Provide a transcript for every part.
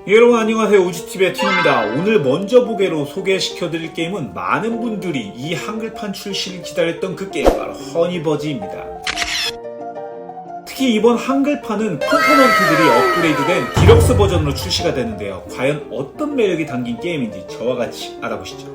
여러분 안녕하세요. 우지TV의 티노입니다. 오늘 먼저 보기로 소개시켜드릴 게임은 많은 분들이 이 한글판 출시를 기다렸던 그 게임, 바로 허니버즈입니다. 특히 이번 한글판은 컴포넌트들이 업그레이드된 디럭스 버전으로 출시가 되는데요. 과연 어떤 매력이 담긴 게임인지 저와 같이 알아보시죠.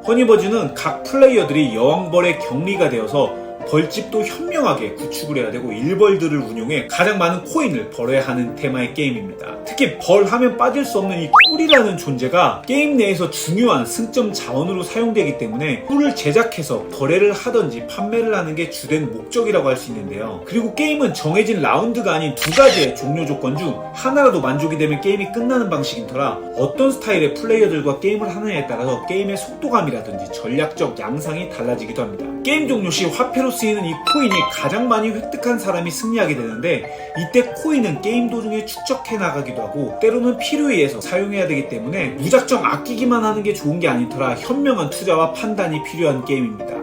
허니버즈는 각 플레이어들이 여왕벌의 격리가 되어서 벌집도 현명하게 구축을 해야 되고 일벌들을 운용해 가장 많은 코인을 벌어야 하는 테마의 게임입니다. 특히 벌 하면 빠질 수 없는 이 꿀이라는 존재가 게임 내에서 중요한 승점 자원으로 사용되기 때문에 꿀을 제작해서 거래를 하던지 판매를 하는 게 주된 목적이라고 할 수 있는데요. 그리고 게임은 정해진 라운드가 아닌 두 가지의 종료 조건 중 하나라도 만족이 되면 게임이 끝나는 방식인 터라 어떤 스타일의 플레이어들과 게임을 하느냐에 따라서 게임의 속도감이라든지 전략적 양상이 달라지기도 합니다. 게임 종료 시 화폐로 쓰이는 이 코인이 가장 많이 획득한 사람이 승리하게 되는데, 이때 코인은 게임 도중에 축적해 나가기도 하고 때로는 필요에 의해서 사용해야 되기 때문에 무작정 아끼기만 하는 게 좋은 게 아니더라 현명한 투자와 판단이 필요한 게임입니다.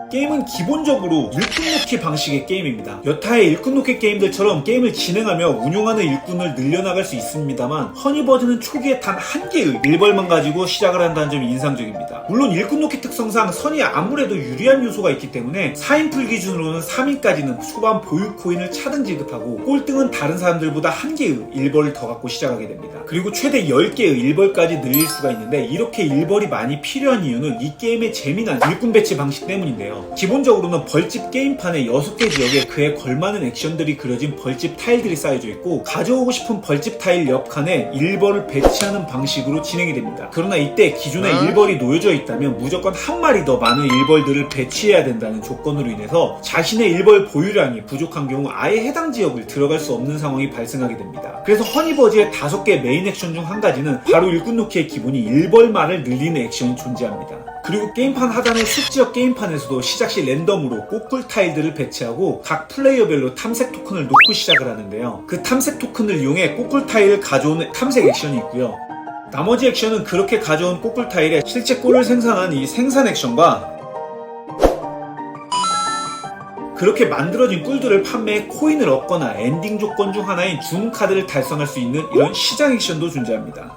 게임은 기본적으로 일꾼 놓기 방식의 게임입니다. 여타의 일꾼 놓기 게임들처럼 게임을 진행하며 운용하는 일꾼을 늘려나갈 수 있습니다만, 허니버즈는 초기에 단 한 개의 일벌만 가지고 시작을 한다는 점이 인상적입니다. 물론 일꾼 놓기 특성상 선이 아무래도 유리한 요소가 있기 때문에 4인풀 기준으로는 3인까지는 초반 보유 코인을 차등 지급하고, 꼴등은 다른 사람들보다 한 개의 일벌을 더 갖고 시작하게 됩니다. 그리고 최대 10개의 일벌까지 늘릴 수가 있는데, 이렇게 일벌이 많이 필요한 이유는 이 게임의 재미난 일꾼 배치 방식 때문인데요. 기본적으로는 벌집 게임판의 6개 지역에 그에 걸맞는 액션들이 그려진 벌집 타일들이 쌓여져 있고, 가져오고 싶은 벌집 타일 옆칸에 일벌을 배치하는 방식으로 진행이 됩니다. 그러나 이때 기존에 일벌이 놓여져 있다면 무조건 한 마리 더 많은 일벌들을 배치해야 된다는 조건으로 인해서 자신의 일벌 보유량이 부족한 경우 아예 해당 지역을 들어갈 수 없는 상황이 발생하게 됩니다. 그래서 허니버즈의 5개 메인 액션 중 한 가지는 바로 일꾼 놓기의 기본이 일벌말을 늘리는 액션이 존재합니다. 그리고 게임판 하단의 숲지역 게임판에서도 시작 시 랜덤으로 꼬꿀 타일들을 배치하고 각 플레이어별로 탐색 토큰을 놓고 시작을 하는데요. 그 탐색 토큰을 이용해 꼬꿀 타일을 가져오는 탐색 액션이 있고요. 나머지 액션은 그렇게 가져온 꼬꿀 타일에 실제 꿀을 생산한 이 생산 액션과 그렇게 만들어진 꿀들을 판매해 코인을 얻거나 엔딩 조건 중 하나인 줌 카드를 달성할 수 있는 이런 시장 액션도 존재합니다.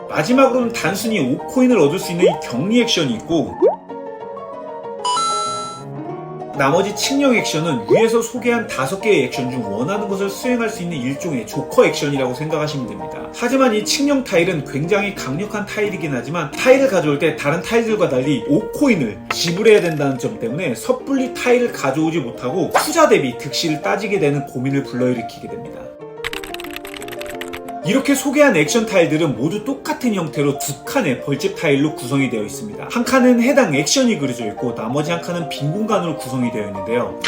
마지막으로는 단순히 5코인을 얻을 수 있는 이 격리 액션이 있고, 나머지 칙령 액션은 위에서 소개한 5개의 액션 중 원하는 것을 수행할 수 있는 일종의 조커 액션이라고 생각하시면 됩니다. 하지만 이 칙령 타일은 굉장히 강력한 타일이긴 하지만 타일을 가져올 때 다른 타일들과 달리 5코인을 지불해야 된다는 점 때문에 섣불리 타일을 가져오지 못하고 투자 대비 득실을 따지게 되는 고민을 불러일으키게 됩니다. 이렇게 소개한 액션 타일들은 모두 똑같은 형태로 2칸의 벌집 타일로 구성이 되어 있습니다. 한 칸은 해당 액션이 그려져 있고 나머지 한 칸은 빈 공간으로 구성이 되어 있는데요.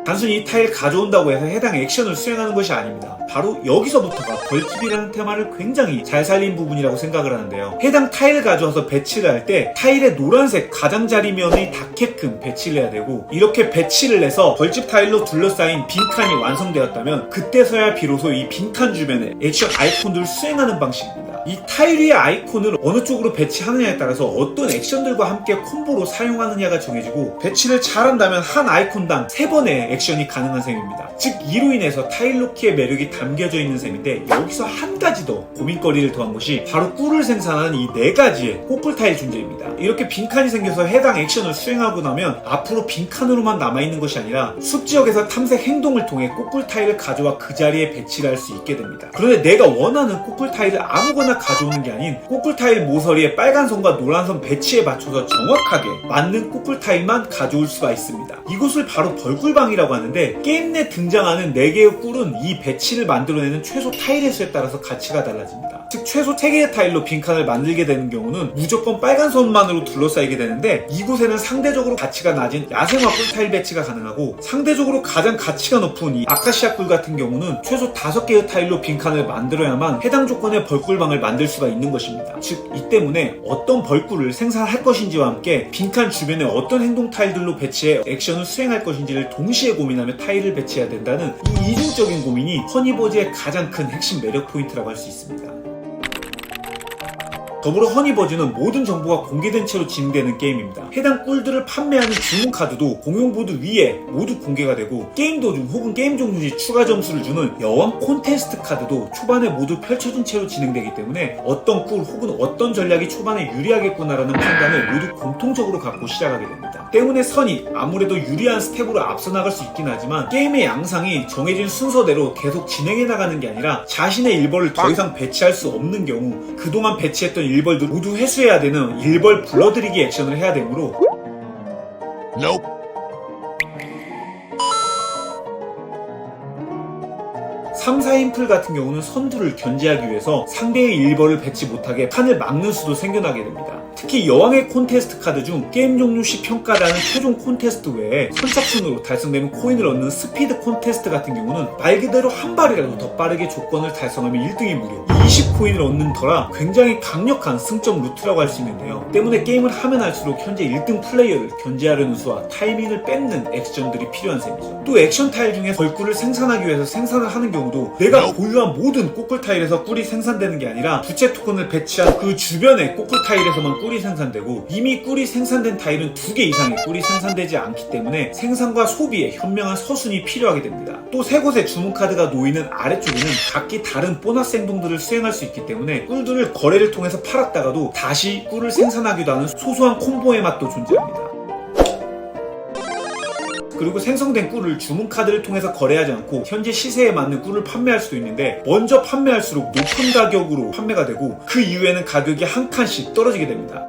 단순히 이 타일 가져온다고 해서 해당 액션을 수행하는 것이 아닙니다. 바로 여기서부터가 벌집이라는 테마를 굉장히 잘 살린 부분이라고 생각을 하는데요. 해당 타일을 가져와서 배치를 할 때 타일의 노란색 가장자리면이 닿게끔 배치를 해야 되고, 이렇게 배치를 해서 벌집 타일로 둘러싸인 빈칸이 완성되었다면 그때서야 비로소 이 빈칸 주변에 액션 아이콘들을 수행하는 방식입니다. 이 타일 위의 아이콘을 어느 쪽으로 배치하느냐에 따라서 어떤 액션들과 함께 콤보로 사용하느냐가 정해지고, 배치를 잘한다면 한 아이콘당 3번의 액션이 가능한 셈입니다. 즉 이로 인해서 타일 놓기의 매력이 담겨져 있는 셈인데, 여기서 한 가지 더 고민거리를 더한 것이 바로 꿀을 생산하는 이 4가지의 꼬꿀 타일 존재입니다. 이렇게 빈칸이 생겨서 해당 액션을 수행하고 나면 앞으로 빈칸으로만 남아있는 것이 아니라 숲지역에서 탐색 행동을 통해 꼬꿀 타일을 가져와 그 자리에 배치를 할 수 있게 됩니다. 그런데 내가 원하는 꼬꿀 타일을 아무거나 가져오는 게 아닌 꼬꿀 타일 모서리에 빨간 선과 노란 선 배치에 맞춰서 정확하게 맞는 꼬꿀 타일만 가져올 수가 있습니다. 이곳을 바로 벌꿀방이라고 하는데, 게임 내 등장하는 4개의 꿀은 이 배치를 만들어내는 최소 타일의 수에 따라서 가치가 달라집니다. 즉 최소 3개의 타일로 빈칸을 만들게 되는 경우는 무조건 빨간 선만으로 둘러싸이게 되는데, 이곳에는 상대적으로 가치가 낮은 야생화 꿀 타일 배치가 가능하고, 상대적으로 가장 가치가 높은 이 아카시아 꿀 같은 경우는 최소 5개의 타일로 빈칸을 만들어야만 해당 조건의 벌꿀방을 만들 수가 있는 것입니다. 즉 이 때문에 어떤 벌꿀을 생산할 것인지와 함께 빈칸 주변에 어떤 행동 타일들로 배치해 액션을 수행할 것인지를 동시에 고민하며 타일을 배치해야 된다는 이 이중적인 고민이 허니버즈의 가장 큰 핵심 매력 포인트라고 할 수 있습니다. 더불어 허니버즈는 모든 정보가 공개된 채로 진행되는 게임입니다. 해당 꿀들을 판매하는 주문 카드도 공용 보드 위에 모두 공개가 되고 게임 도중 혹은 게임 종료 시 추가 점수를 주는 여왕 콘테스트 카드도 초반에 모두 펼쳐진 채로 진행되기 때문에 어떤 꿀 혹은 어떤 전략이 초반에 유리하겠구나라는 판단을 모두 공통적으로 갖고 시작하게 됩니다. 때문에 선이 아무래도 유리한 스텝으로 앞서 나갈 수 있긴 하지만 게임의 양상이 정해진 순서대로 계속 진행해 나가는 게 아니라 자신의 일벌을 더 이상 배치할 수 없는 경우 그동안 배치했던 일벌들 모두 회수해야 되는 일벌 불러들이기 액션을 해야 되므로 Nope. 3, 4인 풀 같은 경우는 선두를 견제하기 위해서 상대의 일벌을 배치 못하게 판을 막는 수도 생겨나게 됩니다. 특히 여왕의 콘테스트 카드 중 게임 종료 시 평가라는 최종 콘테스트 외에 선착순으로 달성되는 코인을 얻는 스피드 콘테스트 같은 경우는 말 그대로 한 발이라도 더 빠르게 조건을 달성하면 1등이 무료 20코인을 얻는 터라 굉장히 강력한 승점 루트라고 할 수 있는데요. 때문에 게임을 하면 할수록 현재 1등 플레이어를 견제하려는 수와 타이밍을 뺏는 액션들이 필요한 셈이죠. 또 액션 타일 중에 벌꿀을 생산하기 위해서 생산을 하는 경우도 내가 보유한 모든 꼬꿀 타일에서 꿀이 생산되는 게 아니라 부채 토큰을 배치한 그 주변의 꼬꿀 타일에서만 꿀이 생산되고 이미 꿀이 생산된 타일은 2개 이상의 꿀이 생산되지 않기 때문에 생산과 소비에 현명한 서순이 필요하게 됩니다. 또 3곳의 주문 카드가 놓이는 아래쪽에는 각기 다른 보너스 행동들을 수행할 수 있기 때문에 꿀들을 거래를 통해서 팔았다가도 다시 꿀을 생산하기도 하는 소소한 콤보의 맛도 존재합니다. 그리고 생성된 꿀을 주문 카드를 통해서 거래하지 않고 현재 시세에 맞는 꿀을 판매할 수도 있는데 먼저 판매할수록 높은 가격으로 판매가 되고 그 이후에는 가격이 한 칸씩 떨어지게 됩니다.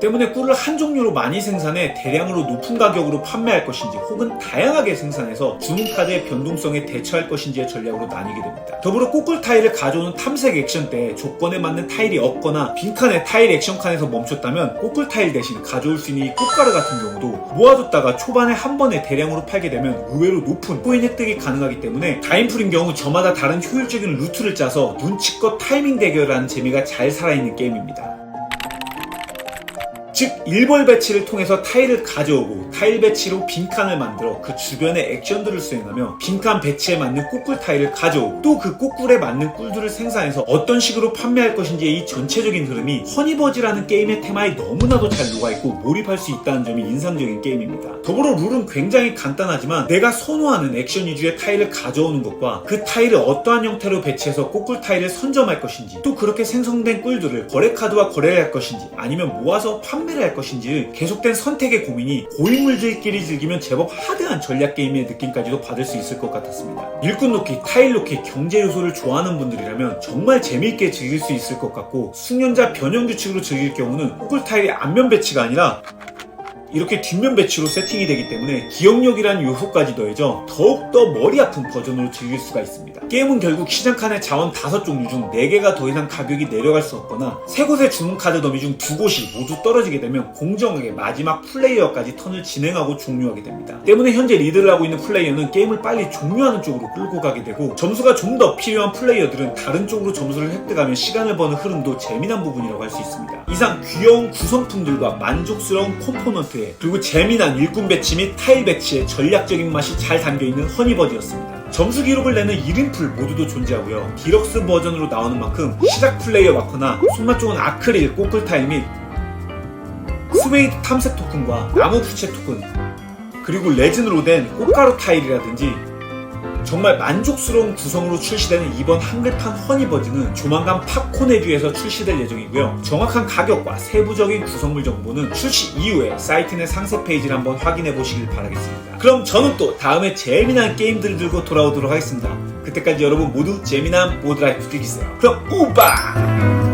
때문에 꿀을 한 종류로 많이 생산해 대량으로 높은 가격으로 판매할 것인지 혹은 다양하게 생산해서 주문카드의 변동성에 대처할 것인지의 전략으로 나뉘게 됩니다. 더불어 꼬꿀 타일을 가져오는 탐색 액션 때 조건에 맞는 타일이 없거나 빈칸에 타일 액션 칸에서 멈췄다면 꼬꿀 타일 대신 가져올 수 있는 이 꽃가루 같은 경우도 모아뒀다가 초반에 한 번에 대량으로 팔게 되면 의외로 높은 코인 획득이 가능하기 때문에 다인풀인 경우 저마다 다른 효율적인 루트를 짜서 눈치껏 타이밍 대결하는 재미가 잘 살아있는 게임입니다. 즉 일벌 배치를 통해서 타일을 가져오고 타일 배치로 빈칸을 만들어 그 주변의 액션들을 수행하며 빈칸 배치에 맞는 꼬꿀 타일을 가져오고 또 그 꼬꿀에 맞는 꿀들을 생산해서 어떤 식으로 판매할 것인지의 이 전체적인 흐름이 허니버즈라는 게임의 테마에 너무나도 잘 녹아있고 몰입할 수 있다는 점이 인상적인 게임입니다. 더불어 룰은 굉장히 간단하지만 내가 선호하는 액션 위주의 타일을 가져오는 것과 그 타일을 어떠한 형태로 배치해서 꼬꿀 타일을 선점할 것인지 또 그렇게 생성된 꿀들을 거래카드와 거래를 할 것인지 아니면 모아서 판매를 할 것인지 계속된 선택의 고민이 고인물들끼리 즐기면 제법 하드한 전략 게임의 느낌까지도 받을 수 있을 것 같았습니다. 일꾼 놓기, 타일 놓기, 경제 요소를 좋아하는 분들이라면 정말 재미있게 즐길 수 있을 것 같고 숙련자 변형 규칙으로 즐길 경우는 꼬꿀 타일의 앞면 배치가 아니라 이렇게 뒷면 배치로 세팅이 되기 때문에 기억력이라는 요소까지 더해져 더욱더 머리 아픈 버전으로 즐길 수가 있습니다. 게임은 결국 시장칸의 자원 5종류 중 4개가 더 이상 가격이 내려갈 수 없거나 3곳의 주문 카드 더미 중 2곳이 모두 떨어지게 되면 공정하게 마지막 플레이어까지 턴을 진행하고 종료하게 됩니다. 때문에 현재 리드를 하고 있는 플레이어는 게임을 빨리 종료하는 쪽으로 끌고 가게 되고 점수가 좀 더 필요한 플레이어들은 다른 쪽으로 점수를 획득하며 시간을 버는 흐름도 재미난 부분이라고 할 수 있습니다. 이상 귀여운 구성품들과 만족스러운 콤포넌트 그리고 재미난 일꾼 배치 및 타일 배치의 전략적인 맛이 잘 담겨있는 허니버즈였습니다. 점수 기록을 내는 1인풀 모두도 존재하고요. 디럭스 버전으로 나오는 만큼 시작 플레이어 마커나 손맛 좋은 아크릴 꼬꿀 타일 및 스웨이드 탐색 토큰과 나무 부채 토큰 그리고 레진으로 된 꽃가루 타일이라든지 정말 만족스러운 구성으로 출시되는 이번 한글판 허니버즈는 조만간 팝콘에듀에서 출시될 예정이고요. 정확한 가격과 세부적인 구성물 정보는 출시 이후에 사이트 내 상세 페이지를 한번 확인해 보시길 바라겠습니다. 그럼 저는 또 다음에 재미난 게임들을 들고 돌아오도록 하겠습니다. 그때까지 여러분 모두 재미난 모드라이프 즐기세요. 그럼 우바!